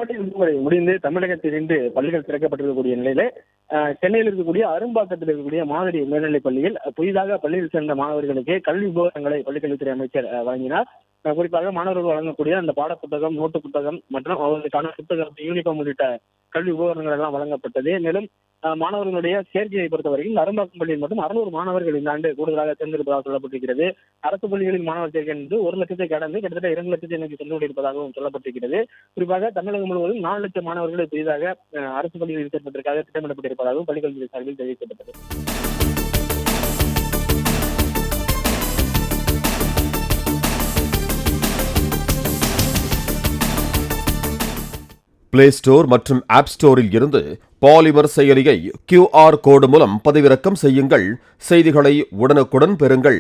கோடை விடுமுறை முடிந்து தமிழகத்திலிருந்து பள்ளிகள் திறக்கப்பட்டிருக்கக்கூடிய நிலையில சென்னையில் இருக்கக்கூடிய அரும்பாக்கத்தில் இருக்கக்கூடிய மாதிரி மேல்நிலைப் பள்ளியில் புதிதாக பள்ளியில் சேர்ந்த மாணவர்களுக்கு கல்வி உபகரணங்களை பள்ளிக்கல்வித்துறை அமைச்சர் வழங்கினார். குறிப்பாக மாணவர்கள் வழங்கக்கூடிய அந்த பாட புத்தகம், நோட்டு புத்தகம் மற்றும் அவர்களுக்கான புத்தகம், யூனிஃபார்ம் உள்ளிட்ட கல்வி உபகரணங்கள் எல்லாம் வழங்கப்பட்டது. மேலும் மாணவர்களுடைய சேர்க்கையை பொறுத்தவரையில் அரும்பாக்கம் பள்ளியில் மட்டும் 600 மாணவர்கள் இந்த ஆண்டு கூடுதலாக தேர்ந்தெடுப்பதாக சொல்லப்பட்டிருக்கிறது. அரசு பள்ளிகளில் மாணவர் சேர்க்கை என்பது 1 லட்சத்தை கடந்து கிட்டத்தட்ட 2 லட்சத்தை நோக்கி சென்று கொண்டிருப்பதாகவும் சொல்லப்பட்டிருக்கிறது. குறிப்பாக தமிழகம் முழுவதும் 4 லட்சம் மாணவர்கள் புதிதாக அரசு பள்ளிகளில் சேர்ப்பதற்காக திட்டமிடப்பட்டிருப்பதாகவும் பள்ளிக்கல்வி சார்பில் தெரிவிக்கப்பட்டது. பிளே ஸ்டோர் மற்றும் ஆப் ஸ்டோரில் இருந்து பாலிமர் செயலியை QR கோடு மூலம் பதிவிறக்கம் செய்யுங்கள். செய்திகளை உடனுக்குடன் பெறுங்கள்.